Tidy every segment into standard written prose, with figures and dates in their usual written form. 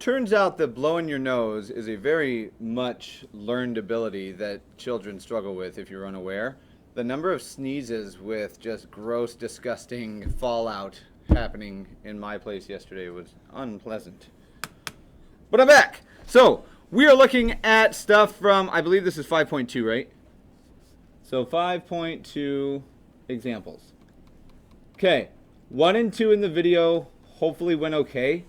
turns out that blowing your nose is a very much learned ability that children struggle with if you're unaware. The number of sneezes with just gross, disgusting fallout happening in my place yesterday was unpleasant. But I'm back. So we are looking at stuff from, I believe this is 5.2, right? So 5.2 examples. Okay, 1 and 2 in the video hopefully went okay.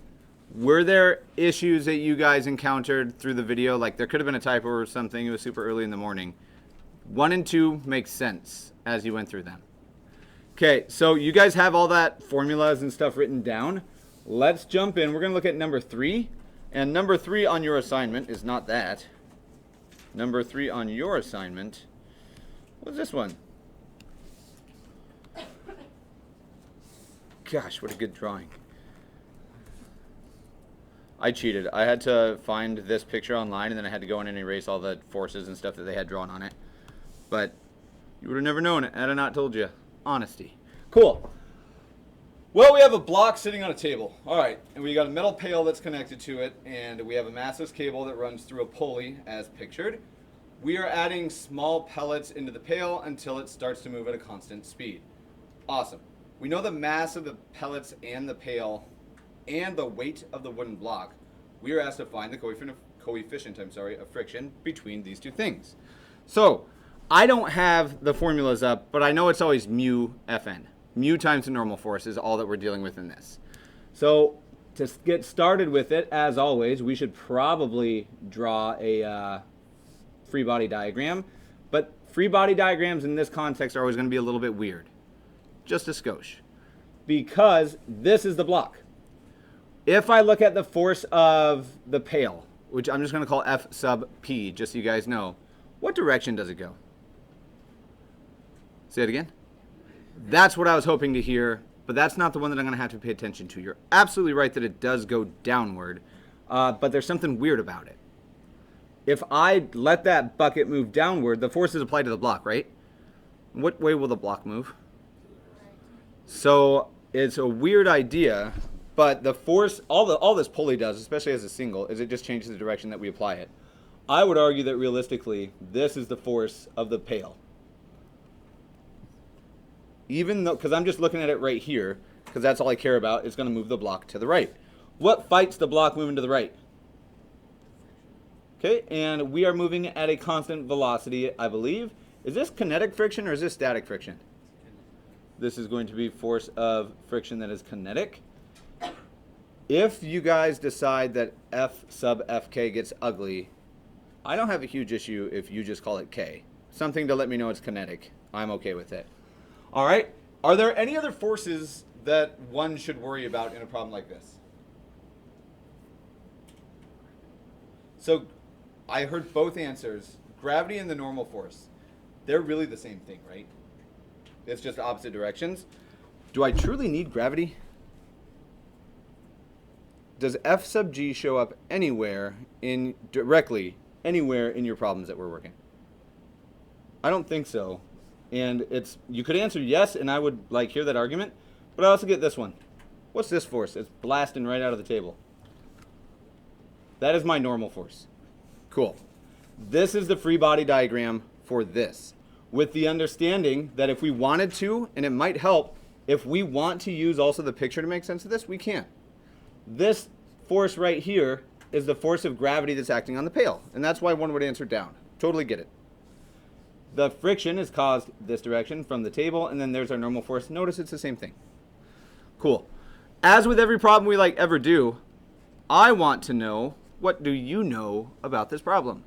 Were there issues that you guys encountered through the video? Like there could have been a typo or something. It was super early in the morning. 1 and 2 makes sense as you went through them. Okay, so you guys have all that formulas and stuff written down. Let's jump in. We're going to look at number 3. And number 3 on your assignment is not that. Number 3 on your assignment. What's this one? Gosh, what a good drawing. I cheated. I had to find this picture online, and then I had to go in and erase all the forces and stuff that they had drawn on it. But you would have never known it had I not told you. Honesty. Cool. Well, we have a block sitting on a table. All right, and we got a metal pail that's connected to it, and we have a massless cable that runs through a pulley as pictured. We are adding small pellets into the pail until it starts to move at a constant speed. Awesome. We know the mass of the pellets and the pail and the weight of the wooden block. We are asked to find the coefficient of friction between these two things. So I don't have the formulas up, but I know it's always mu Fn. Mu times the normal force is all that we're dealing with in this. So to get started with it, as always, we should probably draw a free body diagram. But free body diagrams in this context are always going to be a little bit weird. Just a skosh. Because this is the block. If I look at the force of the pail, which I'm just going to call F sub P, just so you guys know, what direction does it go? Say it again. That's what I was hoping to hear, but that's not the one that I'm going to have to pay attention to. You're absolutely right that it does go downward, but there's something weird about it. If I let that bucket move downward, the force is applied to the block, right? What way will the block move? So it's a weird idea, but the force, all this pulley does, especially as a single, is it just changes the direction that we apply it. I would argue that realistically, this is the force of the pail. Even though, because I'm just looking at it right here, because that's all I care about, it's going to move the block to the right. What fights the block moving to the right? Okay, and we are moving at a constant velocity, I believe. Is this kinetic friction or is this static friction? This is going to be force of friction that is kinetic. If you guys decide that F sub Fk gets ugly, I don't have a huge issue if you just call it K. Something to let me know it's kinetic. I'm okay with it. All right. Are there any other forces that one should worry about in a problem like this? So I heard both answers. Gravity and the normal force. They're really the same thing, right? It's just opposite directions. Do I truly need gravity? Does F sub G show up directly anywhere in your problems that we're working? I don't think so. And you could answer yes, and I would hear that argument, but I also get this one. What's this force? It's blasting right out of the table. That is my normal force. Cool. This is the free body diagram for this, with the understanding that if we wanted to, and it might help, if we want to use also the picture to make sense of this, we can. This force right here is the force of gravity that's acting on the pail, and that's why one would answer down. Totally get it. The friction is caused this direction from the table, and then there's our normal force. Notice it's the same thing. Cool. As with every problem we ever do, I want to know, what do you know about this problem?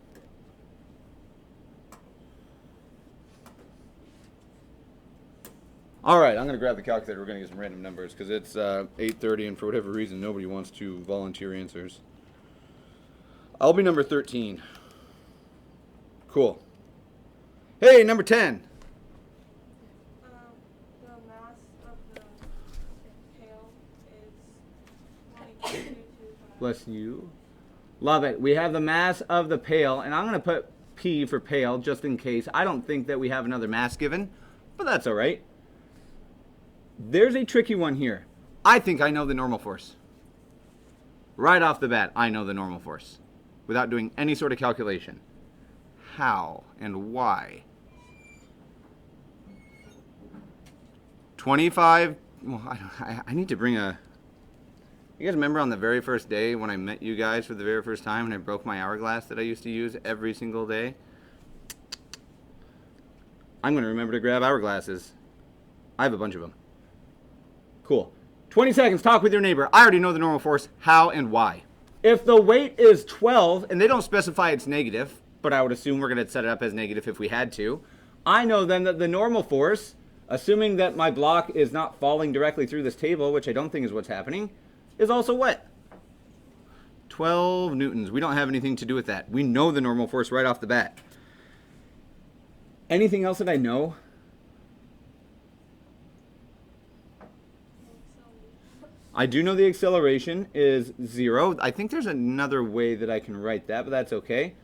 All right, I'm going to grab the calculator. We're going to get some random numbers because it's 8:30, and for whatever reason, nobody wants to volunteer answers. I'll be number 13. Cool. Hey, number 10. The mass of the pail is 22. Bless you. Love it. We have the mass of the pail, and I'm going to put P for pail just in case. I don't think that we have another mass given, but that's all right. There's a tricky one here. I think I know the normal force. Right off the bat, I know the normal force without doing any sort of calculation. How and why? 25, well, I need to bring a, you guys remember on the very first day when I met you guys for the very first time and I broke my hourglass that I used to use every single day? I'm going to remember to grab hourglasses. I have a bunch of them. Cool. 20 seconds, talk with your neighbor. I already know the normal force, how and why. If the weight is 12, and they don't specify it's negative, but I would assume we're going to set it up as negative if we had to, I know then that the normal force, assuming that my block is not falling directly through this table, which I don't think is what's happening, is also what? 12 newtons. We don't have anything to do with that. We know the normal force right off the bat. Anything else that I know? I do know the acceleration is 0. I think there's another way that I can write that, but that's okay.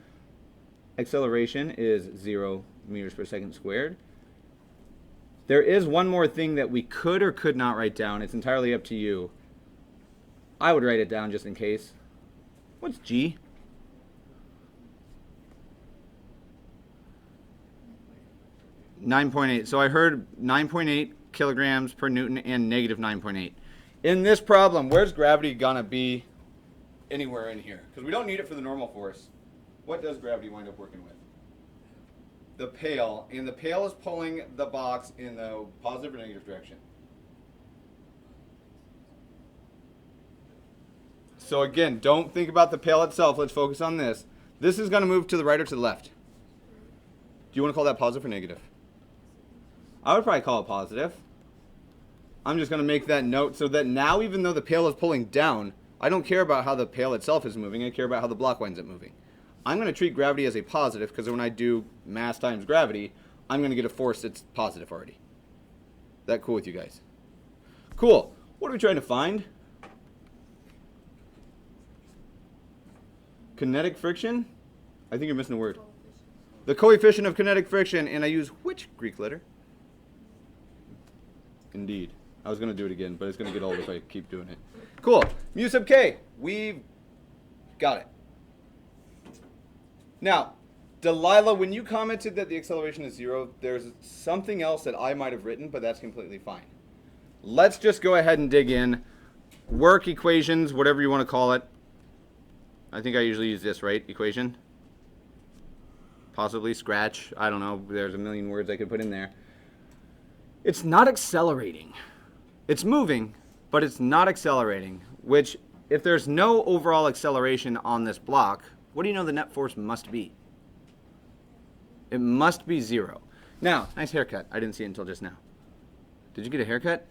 Acceleration is 0 meters per second squared. There is one more thing that we could or could not write down. It's entirely up to you. I would write it down just in case. What's G? (9.8). So I heard 9.8 kilograms per newton and negative 9.8. In this problem, where's gravity gonna be anywhere in here? Because we don't need it for the normal force. What does gravity wind up working with? The pail, and the pail is pulling the box in the positive or negative direction. So again, don't think about the pail itself. Let's focus on this. This is gonna move to the right or to the left. Do you want to call that positive or negative? I would probably call it positive. I'm just going to make that note so that now, even though the pail is pulling down, I don't care about how the pail itself is moving. I care about how the block winds up moving. I'm going to treat gravity as a positive because when I do mass times gravity, I'm going to get a force that's positive already. That cool with you guys? Cool. What are we trying to find? Kinetic friction? I think you're missing a word. The coefficient of kinetic friction, and I use which Greek letter? Indeed. I was going to do it again, but it's going to get old if I keep doing it. Cool. Mu sub k. We've got it. Now, Delilah, when you commented that the acceleration is 0, there's something else that I might have written, but that's completely fine. Let's just go ahead and dig in. Work equations, whatever you want to call it. I think I usually use this, right? Equation? Possibly scratch. I don't know. There's a million words I could put in there. It's not accelerating. It's moving, but it's not accelerating, which if there's no overall acceleration on this block, what do you know the net force must be? It must be 0. Now, nice haircut. I didn't see it until just now. Did you get a haircut?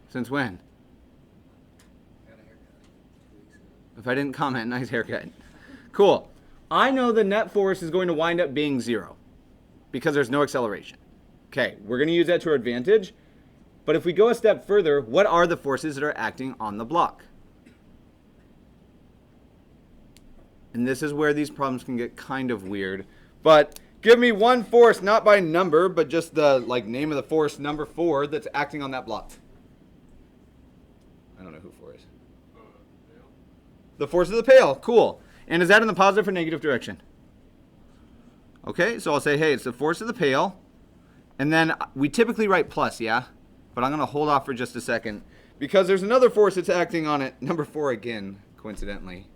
Since when? If I didn't comment, nice haircut. Cool. I know the net force is going to wind up being 0 because there's no acceleration. Okay, we're going to use that to our advantage. But if we go a step further, what are the forces that are acting on the block? And this is where these problems can get kind of weird. But give me one force, not by number, but just the name of the force, number 4, that's acting on that block. I don't know who 4 is. The force of the pail. Cool. And is that in the positive or negative direction? Okay, so I'll say, hey, it's the force of the pail. And then we typically write plus, yeah? But I'm going to hold off for just a second because there's another force that's acting on it. Number 4 again, coincidentally.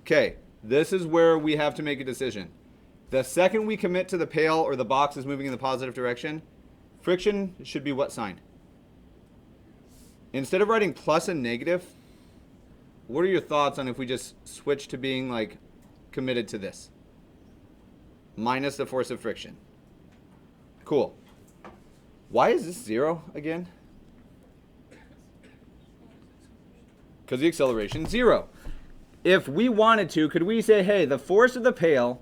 Okay, this is where we have to make a decision. The second we commit to the pail or the box is moving in the positive direction, friction should be what sign? Instead of writing plus and negative, what are your thoughts on if we just switch to being committed to this? Minus the force of friction. Cool. Why is this 0 again? Because the acceleration is 0. If we wanted to, could we say, hey, the force of the pail,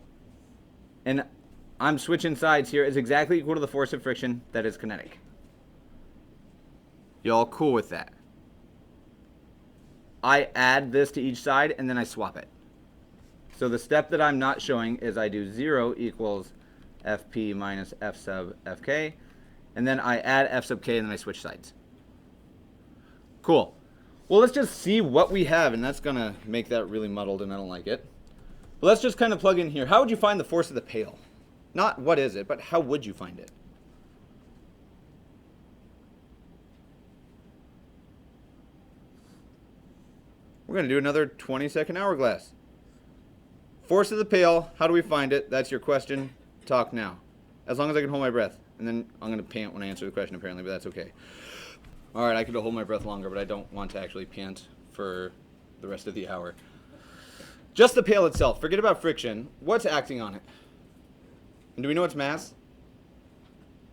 and I'm switching sides here, is exactly equal to the force of friction that is kinetic? Y'all cool with that? I add this to each side, and then I swap it. So the step that I'm not showing is I do 0 equals Fp minus F sub Fk, and then I add F sub k, and then I switch sides. Cool. Well, let's just see what we have, and that's going to make that really muddled, and I don't like it. But let's just kind of plug in here. How would you find the force of the pail? Not what is it, but how would you find it? We're going to do another 20-second hourglass. Force of the pail, how do we find it? That's your question. Talk now. As long as I can hold my breath. And then I'm going to pant when I answer the question, apparently, but that's okay. All right, I could hold my breath longer, but I don't want to actually pant for the rest of the hour. Just the pail itself. Forget about friction. What's acting on it? And do we know its mass?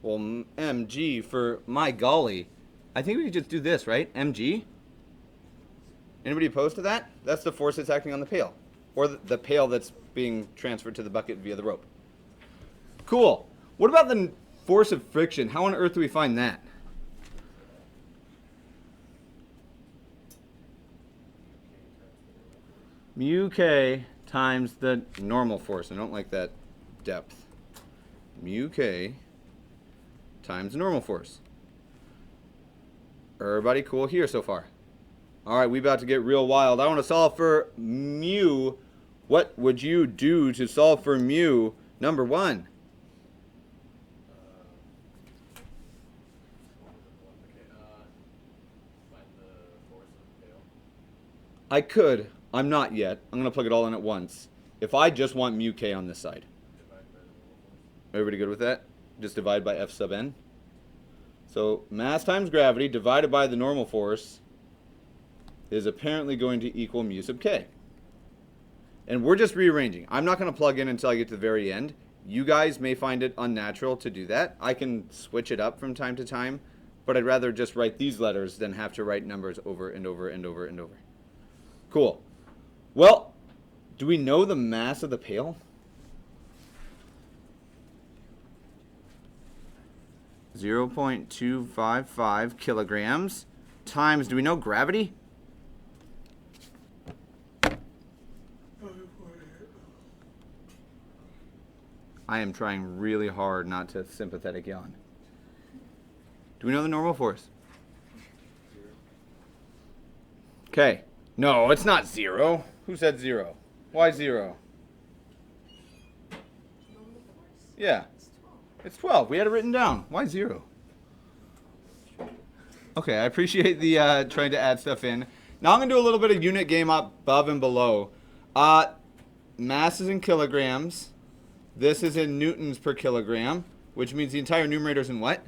Well, mg for my golly. I think we could just do this, right? mg? Anybody opposed to that? That's the force that's acting on the pail. Or the pail that's being transferred to the bucket via the rope. Cool. What about the force of friction? How on earth do we find that? Mu k times the normal force. I don't like that depth. Mu k times the normal force. Everybody cool here so far? All right, we about to get real wild. I want to solve for mu. What would you do to solve for mu number 1? I could. I'm not yet. I'm going to plug it all in at once. If I just want mu k on this side. Everybody good with that? Just divide by F sub n. So mass times gravity divided by the normal force is apparently going to equal mu sub k. And we're just rearranging. I'm not going to plug in until I get to the very end. You guys may find it unnatural to do that. I can switch it up from time to time, but I'd rather just write these letters than have to write numbers over and over and over and over. Cool. Well, do we know the mass of the pail? 0.255 kilograms times, do we know gravity? I am trying really hard not to sympathetic yawn. Do we know the normal force? Okay. No, it's not 0. Who said 0? Why 0? Yeah. It's 12. We had it written down. Why 0? Okay, I appreciate the trying to add stuff in. Now I'm going to do a little bit of unit game up above and below. Mass is in kilograms. This is in newtons per kilogram, which means the entire numerator is in what?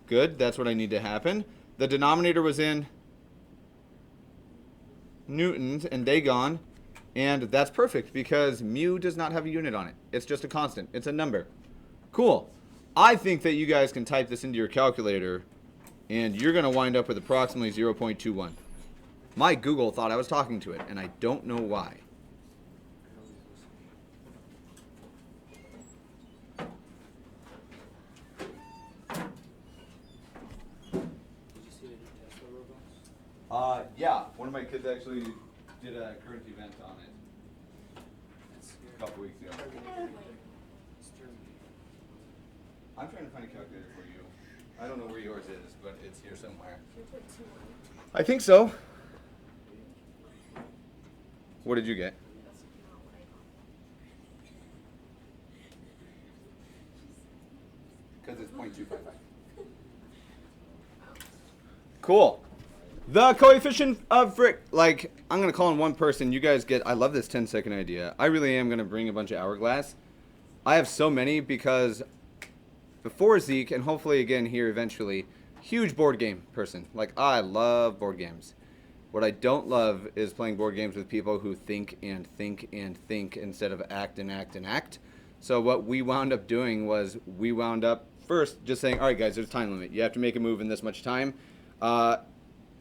Good, that's what I need to happen. The denominator was in newtons and Dagon, and that's perfect because mu does not have a unit on it. It's just a constant. It's a number. Cool. I think that you guys can type this into your calculator, and you're going to wind up with approximately 0.21. My Google thought I was talking to it, and I don't know why. Yeah, one of my kids actually did a current event on it a couple weeks ago. I'm trying to find a calculator for you. I don't know where yours is, but it's here somewhere. I think so. What did you get? Because it's 0.255. Cool. The coefficient of like, I'm going to call in one person. You guys get, I love this 10-second idea. I really am going to bring a bunch of hourglass. I have so many because before Zeke, and hopefully again here eventually, huge board game person. Like, I love board games. What I don't love is playing board games with people who think and think and think instead of act and act and act. So what we wound up doing was we wound up first just saying, all right, guys, there's a time limit. You have to make a move in this much time.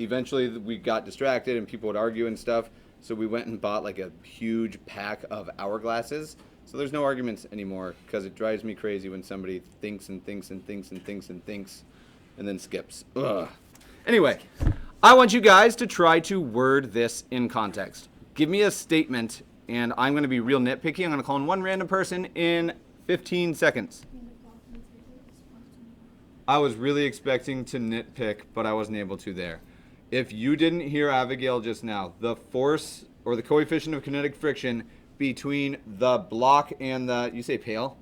Eventually we got distracted and people would argue and stuff, so we went and bought like a huge pack of hourglasses. So there's no arguments anymore because it drives me crazy when somebody thinks and thinks and thinks and thinks and thinks and then skips. Ugh. Anyway, I want you guys to try to word this in context. Give me a statement, and I'm going to be real nitpicky. I'm going to call in one random person in 15 seconds. I was really expecting to nitpick, but I wasn't able to there. If you didn't hear Abigail just now, the force or the coefficient of kinetic friction between the block and the, you say pail?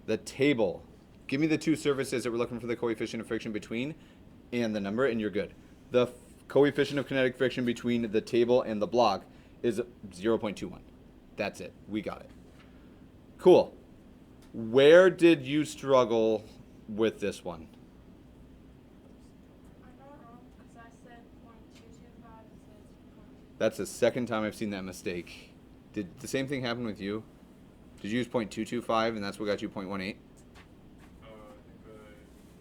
The table. Give me the two surfaces that we're looking for the coefficient of friction between and the number, and you're good. The coefficient of kinetic friction between the table and the block is 0.21. That's it. We got it. Cool. Where did you struggle with this one? I got it wrong because I said .225 instead of 2.2. That's the second time I've seen that mistake. Did the same thing happen with you? Did you use .225 and that's what got you .18? I think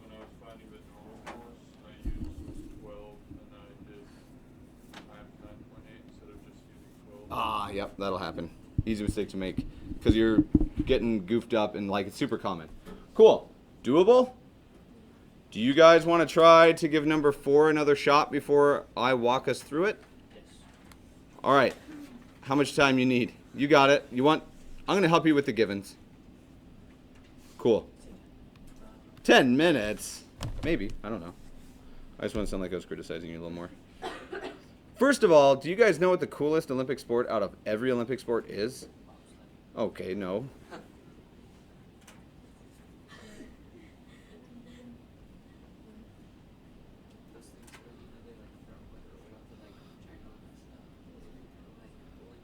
when I was finding the normal force, I used 12 and then I did times 9.8 instead of just using 12. Ah, yep, that'll happen. Easy mistake to make because you're getting goofed up and like it's super common. Cool. Doable? Do you guys want to try to give number 4 another shot before I walk us through it? Yes. All right. How much time you need? You got it. You want? I'm going to help you with the givens. Cool. 10 minutes? Maybe. I don't know. I just want to sound like I was criticizing you a little more. First of all, do you guys know what the coolest Olympic sport out of every Olympic sport is? Okay, no.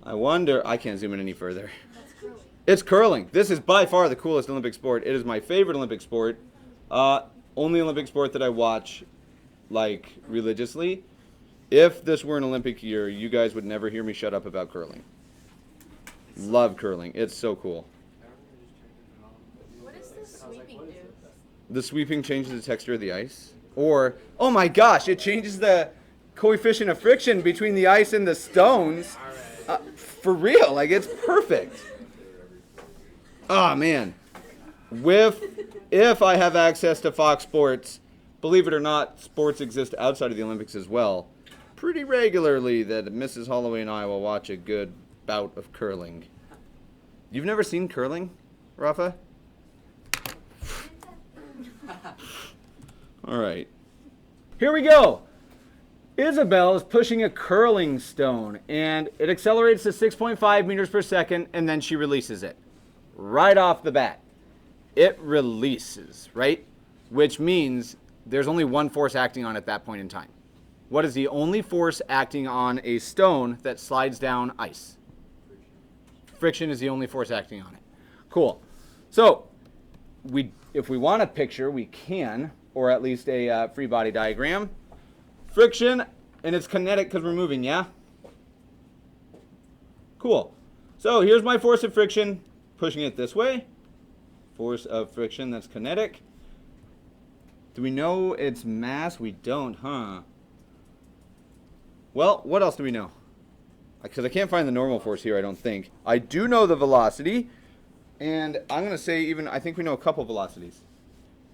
I wonder, I can't zoom in any further. That's curling. It's curling. This is by far the coolest Olympic sport. It is my favorite Olympic sport. Only Olympic sport that I watch, like, religiously. If this were an Olympic year, you guys would never hear me shut up about curling. Love curling. It's so cool. What does this sweeping do? The sweeping changes the texture of the ice. Or, oh my gosh, it changes the coefficient of friction between the ice and the stones. For real, like it's perfect. Oh man. If I have access to Fox Sports, believe it or not, sports exist outside of the Olympics as well. Pretty regularly that Mrs. Holloway and I will watch a good bout of curling. You've never seen curling, Rafa? All right. Here we go. Isabel is pushing a curling stone, and it accelerates to 6.5 meters per second, and then she releases it. Right off the bat. It releases, right? Which means there's only one force acting on it at that point in time. What is the only force acting on a stone that slides down ice? Friction is the only force acting on it. Cool. So, if we want a picture, we can, or at least a free body diagram. Friction, and it's kinetic because we're moving, yeah? Cool. So here's my force of friction, pushing it this way. Force of friction, that's kinetic. Do we know its mass? We don't, huh? Well, what else do we know? Because I can't find the normal force here, I don't think. I do know the velocity, and I'm going to say even, I think we know a couple velocities.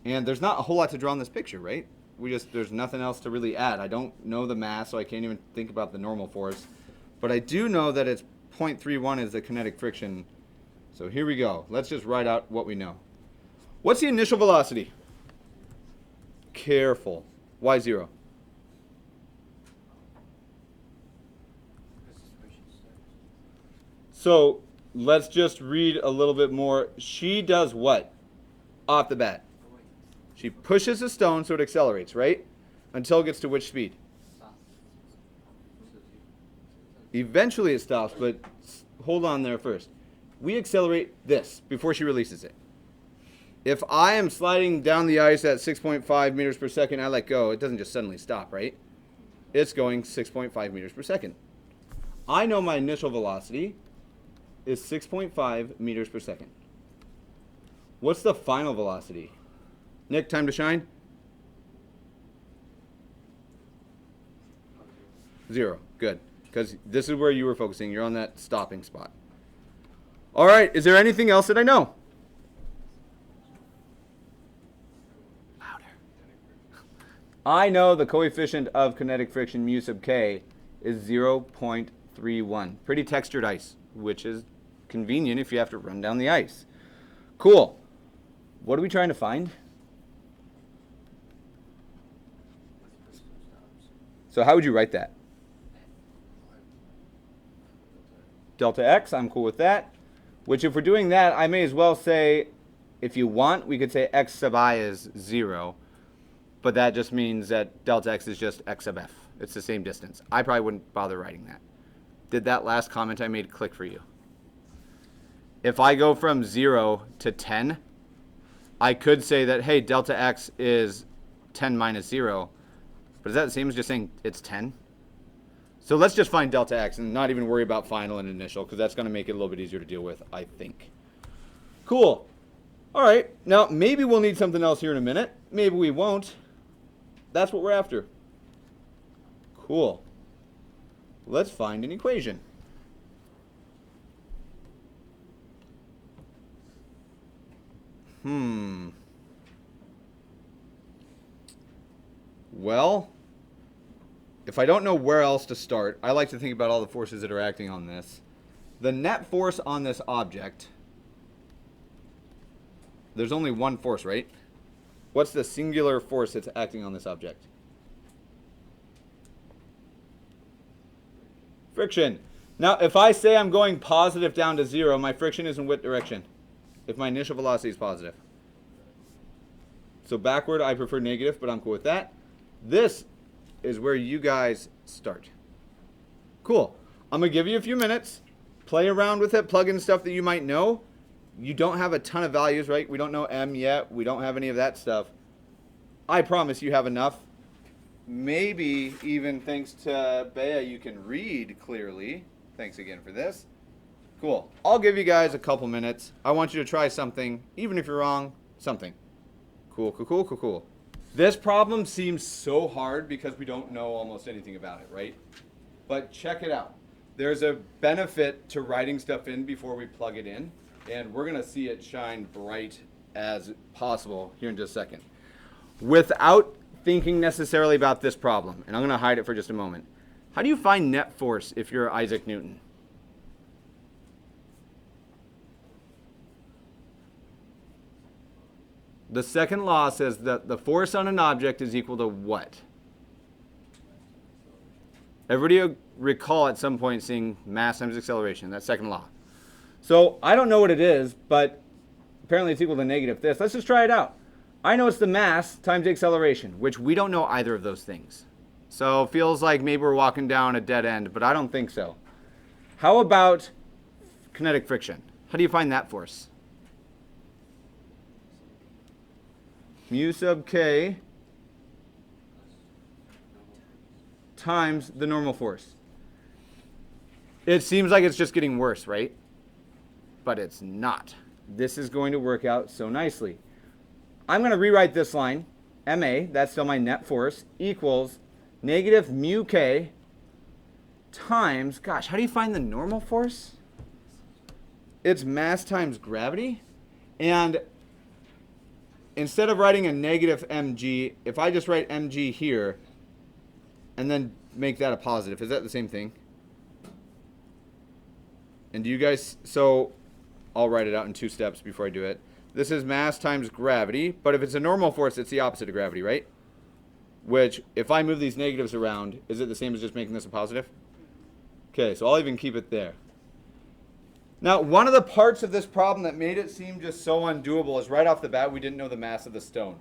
And there's not a whole lot to draw in this picture, right? There's nothing else to really add. I don't know the mass, so I can't even think about the normal force. But I do know that it's 0.31 is the kinetic friction. So here we go. Let's just write out what we know. What's the initial velocity? Careful. Why 0? So let's just read a little bit more. She does what? Off the bat. She pushes a stone so it accelerates, right? Until it gets to which speed? Eventually it stops, but hold on there first. We accelerate this before she releases it. If I am sliding down the ice at 6.5 meters per second, I let go, it doesn't just suddenly stop, right? It's going 6.5 meters per second. I know my initial velocity is 6.5 meters per second. What's the final velocity? Nick, time to shine? 0. Good. Because this is where you were focusing. You're on that stopping spot. All right. Is there anything else that I know? Louder. I know the coefficient of kinetic friction, mu sub k, is 0.31. Pretty textured ice, which is convenient if you have to run down the ice. Cool. What are we trying to find? So how would you write that? Delta x, I'm cool with that. Which if we're doing that, I may as well say, if you want, we could say x sub I is 0. But that just means that delta x is just x sub f. It's the same distance. I probably wouldn't bother writing that. Did that last comment I made click for you? If I go from 0 to 10, I could say that, hey, delta x is 10 minus 0. But is that the same as just saying it's 10? So let's just find delta x and not even worry about final and initial, because that's going to make it a little bit easier to deal with, I think. Cool. All right. Now, maybe we'll need something else here in a minute. Maybe we won't. That's what we're after. Cool. Let's find an equation. Well, if I don't know where else to start, I like to think about all the forces that are acting on this. The net force on this object, there's only one force, right? What's the singular force that's acting on this object? Friction. Now, if I say I'm going positive down to 0, my friction is in what direction? If my initial velocity is positive. So backward, I prefer negative, but I'm cool with that. This is where you guys start. Cool. I'm going to give you a few minutes. Play around with it. Plug in stuff that you might know. You don't have a ton of values, right? We don't know M yet. We don't have any of that stuff. I promise you have enough. Maybe even thanks to Bea, you can read clearly. Thanks again for this. Cool. I'll give you guys a couple minutes. I want you to try something, even if you're wrong, something. Cool, cool, cool, cool, cool. This problem seems so hard because we don't know almost anything about it, right? But check it out. There's a benefit to writing stuff in before we plug it in, and we're going to see it shine bright as possible here in just a second. Without thinking necessarily about this problem, and I'm going to hide it for just a moment. How do you find net force if you're Isaac Newton? The second law says that the force on an object is equal to what? Everybody recall at some point seeing mass times acceleration, that second law. So I don't know what it is, but apparently it's equal to negative this. Let's just try it out. I know it's the mass times the acceleration, which we don't know either of those things. So it feels like maybe we're walking down a dead end, but I don't think so. How about kinetic friction? How do you find that force? Mu sub k times the normal force. It seems like it's just getting worse, right? But it's not. This is going to work out so nicely. I'm going to rewrite this line. MA, that's still my net force, equals negative mu k times, gosh, how do you find the normal force? It's mass times gravity. And instead of writing a negative mg, if I just write mg here and then make that a positive, is that the same thing? And do you guys, so I'll write it out in 2 steps before I do it. This is mass times gravity, but if it's a normal force, it's the opposite of gravity, right? Which, if I move these negatives around, is it the same as just making this a positive? Okay, so I'll even keep it there. Now, one of the parts of this problem that made it seem just so undoable is right off the bat, we didn't know the mass of the stone.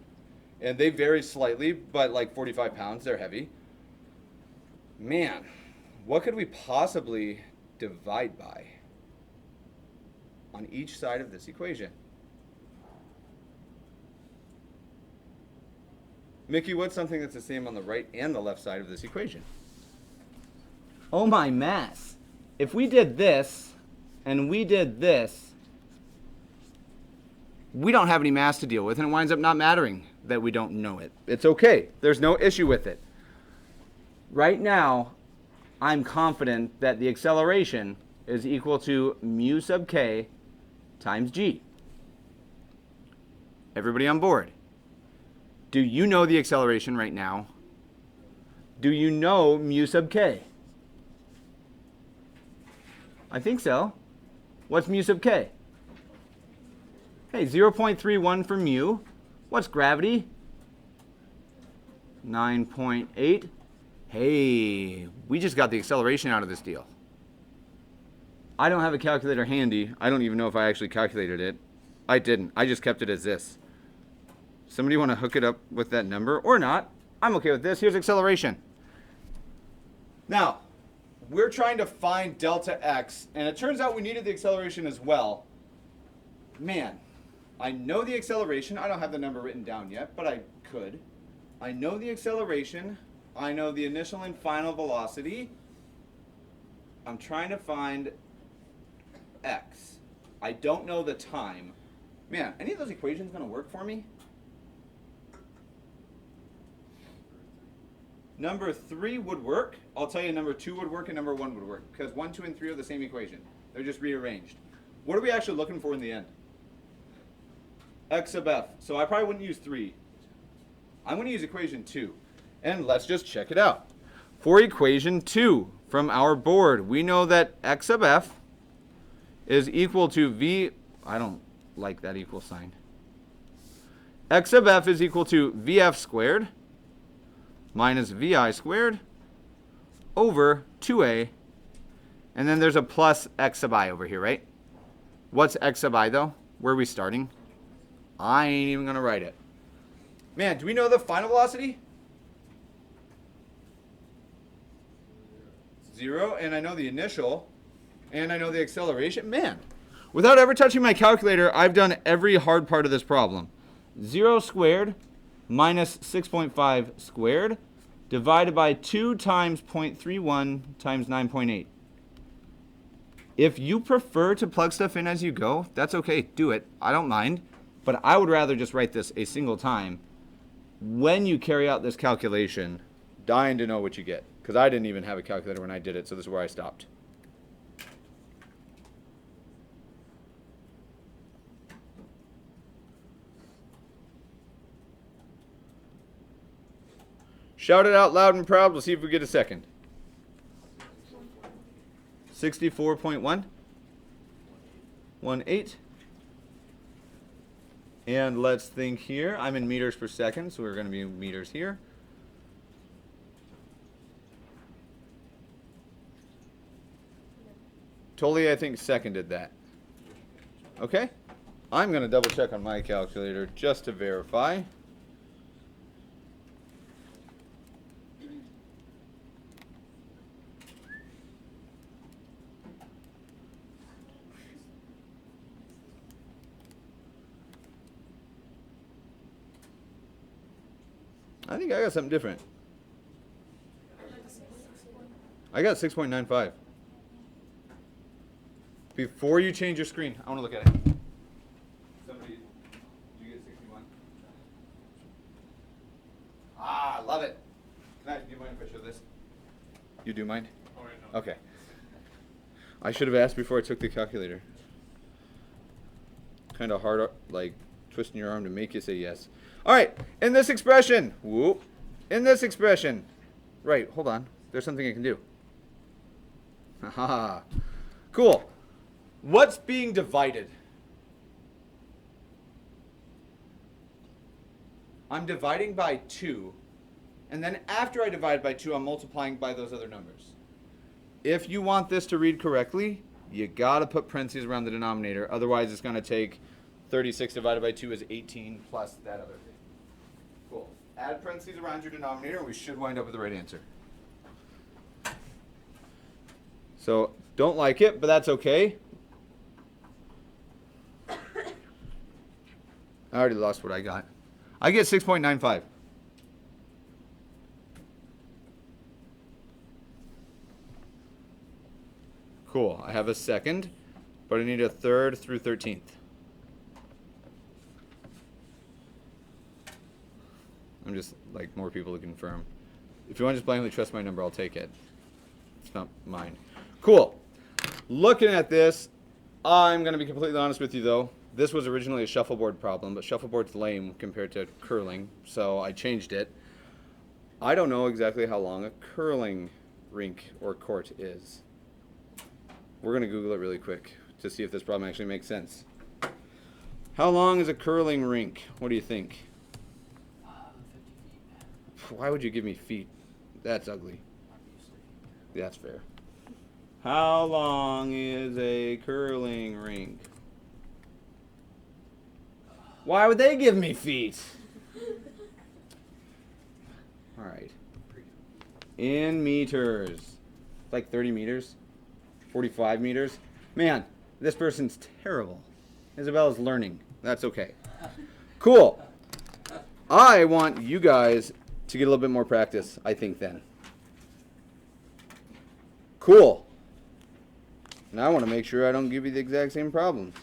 And they vary slightly, but like 45 pounds, they're heavy. Man, what could we possibly divide by on each side of this equation? Mickey, what's something that's the same on the right and the left side of this equation? Oh my mass. If we did this and we did this, we don't have any mass to deal with, and it winds up not mattering that we don't know it. It's okay. There's no issue with it. Right now, I'm confident that the acceleration is equal to mu sub k times g. Everybody on board? Do you know the acceleration right now? Do you know mu sub k? I think so. What's mu sub k? Hey, 0.31 for mu. What's gravity? 9.8. Hey, we just got the acceleration out of this deal. I don't have a calculator handy. I don't even know if I actually calculated it. I didn't. I just kept it as this. Somebody want to hook it up with that number or not? I'm okay with this. Here's acceleration. Now, we're trying to find delta x, and it turns out we needed the acceleration as well. Man, I know the acceleration. I don't have the number written down yet, but I could. I know the acceleration. I know the initial and final velocity. I'm trying to find x. I don't know the time. Man, any of those equations going to work for me? Number 3 would work. I'll tell you number 2 would work and number 1 would work, because 1, 2, and 3 are the same equation. They're just rearranged. What are we actually looking for in the end? X sub f. So I probably wouldn't use 3. I'm going to use equation 2. And let's just check it out. For equation 2 from our board, we know that x sub f is equal to v. I don't like that equal sign. X sub f is equal to vf squared minus vi squared over 2a. And then there's a plus x sub I over here, right? What's x sub I though? Where are we starting? I ain't even going to write it. Man, do we know the final velocity? 0, and I know the initial, and I know the acceleration. Man, without ever touching my calculator, I've done every hard part of this problem. 0 squared minus 6.5 squared divided by 2 times 0.31 times 9.8. If you prefer to plug stuff in as you go, that's okay, do it. I don't mind. But I would rather just write this a single time. When you carry out this calculation, dying to know what you get. Because I didn't even have a calculator when I did it, so this is where I stopped. Shout it out loud and proud. We'll see if we get a second. 64.1? 18. And let's think here. I'm in meters per second, so we're going to be in meters here. Totally, I think, seconded that. Okay. I'm going to double check on my calculator just to verify. I think I got something different. I got 6.95. Before you change your screen, I want to look at it. Somebody, did you get 61? Ah, I love it. Do you mind if I show this? You do mind? Oh, wait, no. Okay. I should have asked before I took the calculator. Kind of hard, like twisting your arm to make you say yes. All right, in this expression, right, hold on. There's something I can do. Haha. Cool. What's being divided? I'm dividing by 2, and then after I divide by 2, I'm multiplying by those other numbers. If you want this to read correctly, you gotta put parentheses around the denominator. Otherwise, it's gonna take 36 divided by 2 is 18 plus that other thing. Cool. Add parentheses around your denominator, and we should wind up with the right answer. So, don't like it, but that's okay. I already lost what I got. I get 6.95. Cool. I have a second, but I need a third through 13th. I'm just like more people to confirm. If you want to just blindly trust my number, I'll take it. It's not mine. Cool. Looking at this, I'm going to be completely honest with you though. This was originally a shuffleboard problem, but shuffleboard's lame compared to curling, so I changed it. I don't know exactly how long a curling rink or court is. We're going to Google it really quick to see if this problem actually makes sense. How long is a curling rink? What do you think? 50 feet. Why would you give me feet? That's ugly. Obviously. That's fair. How long is a curling rink? Why would they give me feet? All right. In meters. It's like 30 meters. 45 meters. Man, this person's terrible. Isabella's learning. That's okay. Cool. I want you guys to get a little bit more practice, I think, then. Cool. Now I want to make sure I don't give you the exact same problems.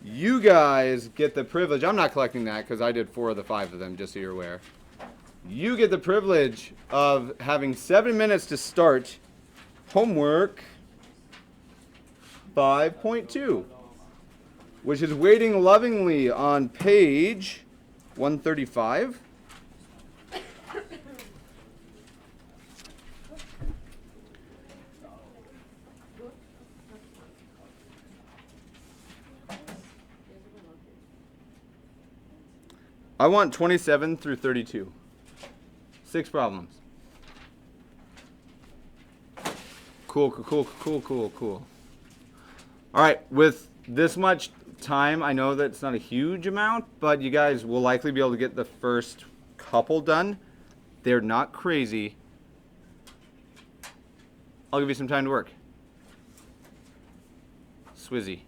You guys get the privilege. I'm not collecting that because I did 4 of the 5 of them, just so you're aware. You get the privilege of having 7 minutes to start homework 5.2, which is waiting lovingly on page 135. I want 27 through 32. 6 problems. Cool, cool, cool, cool, cool. All right, with this much time, I know that it's not a huge amount, but you guys will likely be able to get the first couple done. They're not crazy. I'll give you some time to work. Swizzy.